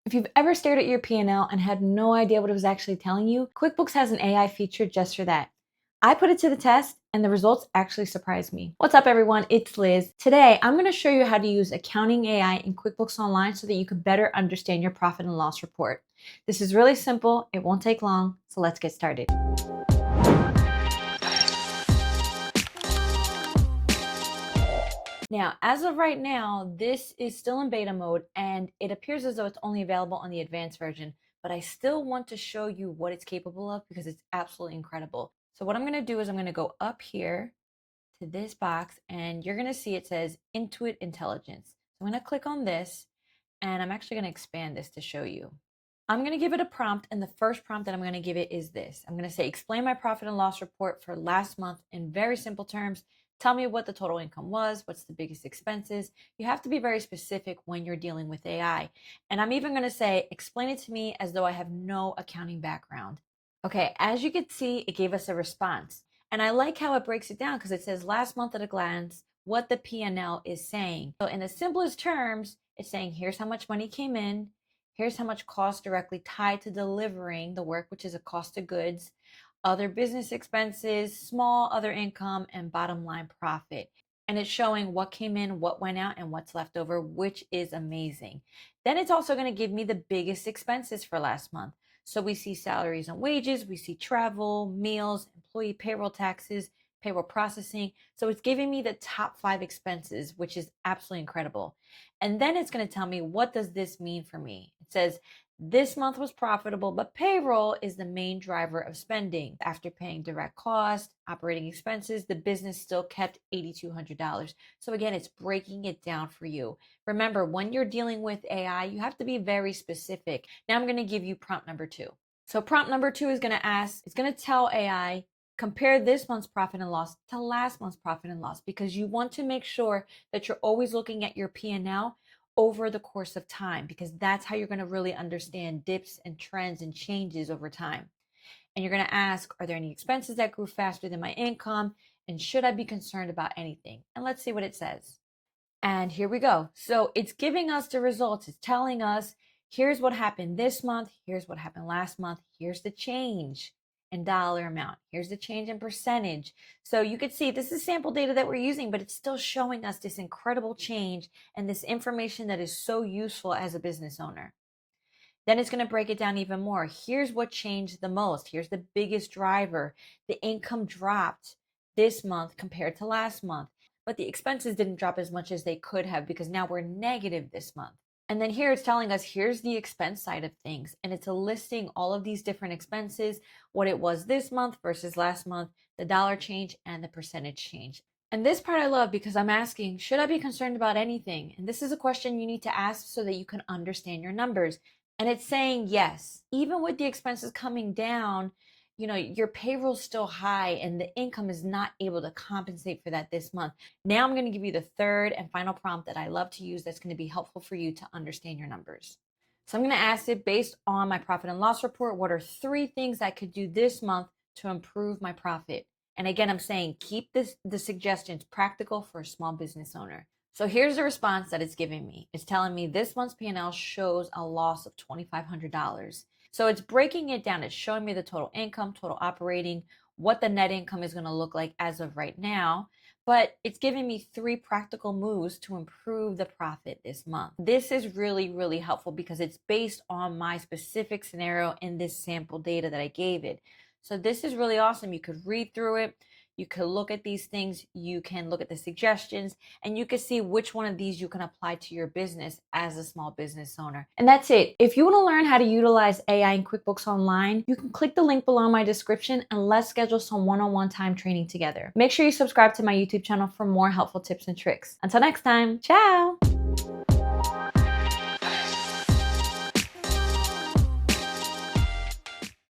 If you've ever stared at your P&L and had no idea what it was actually telling you, QuickBooks has an AI feature just for that. I put it to the test and the results actually surprised me. What's up everyone, it's Liz. Today, I'm gonna show you how to use accounting AI in QuickBooks Online so that you can better understand your profit and loss report. This is really simple, it won't take long, so let's get started. Now, as of right now, this is still in beta mode and it appears as though it's only available on the advanced version, but I still want to show you what it's capable of because it's absolutely incredible. So what I'm gonna do is I'm gonna go up here to this box and you're gonna see it says Intuit Intelligence. So I'm gonna click on this and I'm actually gonna expand this to show you. I'm gonna give it a prompt and the first prompt that I'm gonna give it is this. I'm gonna say, explain my profit and loss report for last month in very simple terms. Tell me what the total income was, what's the biggest expenses. You have to be very specific when you're dealing with AI. And I'm even gonna say, explain it to me as though I have no accounting background. Okay, as you can see, it gave us a response. And I like how it breaks it down because it says last month at a glance, what the P&L is saying. So in the simplest terms, it's saying here's how much money came in, here's how much cost directly tied to delivering the work, which is a cost of goods, other business expenses, small other income, and bottom line profit. And it's showing what came in, what went out, and what's left over, which is amazing. Then it's also going to give me the biggest expenses for last month. So we see salaries and wages, we see travel, meals, employee payroll taxes, payroll processing. So it's giving me the top 5 expenses, which is absolutely incredible. And then it's going to tell me, what does this mean for me? It says, this month was profitable, but payroll is the main driver of spending. After paying direct costs, operating expenses, the business still kept $8,200. So again, it's breaking it down for you. Remember, when you're dealing with AI, you have to be very specific. Now I'm going to give you prompt number 2. So prompt number 2 is going to ask, it's going to tell AI, compare this month's profit and loss to last month's profit and loss, because you want to make sure that you're always looking at your P&L over the course of time, because that's how you're going to really understand dips and trends and changes over time. And you're going to ask, are there any expenses that grew faster than my income? And should I be concerned about anything? And let's see what it says. And here we go. So it's giving us the results. It's telling us, here's what happened this month. Here's what happened last month. Here's the change in dollar amount. Here's the change in percentage. So you could see this is sample data that we're using, but it's still showing us this incredible change and this information that is so useful as a business owner. Then it's going to break it down even more. Here's what changed the most. Here's the biggest driver. The income dropped this month compared to last month, but the expenses didn't drop as much as they could have because now we're negative this month. And then here it's telling us, here's the expense side of things. And it's listing all of these different expenses, what it was this month versus last month, the dollar change and the percentage change. And this part I love because I'm asking, should I be concerned about anything? And this is a question you need to ask so that you can understand your numbers. And it's saying yes, even with the expenses coming down, your payroll's still high and the income is not able to compensate for that this month. Now I'm going to give you the third and final prompt that I love to use that's going to be helpful for you to understand your numbers. So I'm going to ask it, based on my profit and loss report, what are 3 things I could do this month to improve my profit? And again, I'm saying keep the suggestions practical for a small business owner. So here's the response that it's giving me. It's telling me this month's P&L shows a loss of $2,500. So it's breaking it down. It's showing me the total income, total operating, what the net income is going to look like as of right now. But it's giving me 3 practical moves to improve the profit this month. This is really, really helpful because it's based on my specific scenario in this sample data that I gave it. So this is really awesome. You could read through it. You can look at these things, you can look at the suggestions, and you can see which one of these you can apply to your business as a small business owner. And that's it. If you want to learn how to utilize AI in QuickBooks Online, you can click the link below in my description and let's schedule some one-on-one time training together. Make sure you subscribe to my YouTube channel for more helpful tips and tricks. Until next time, ciao!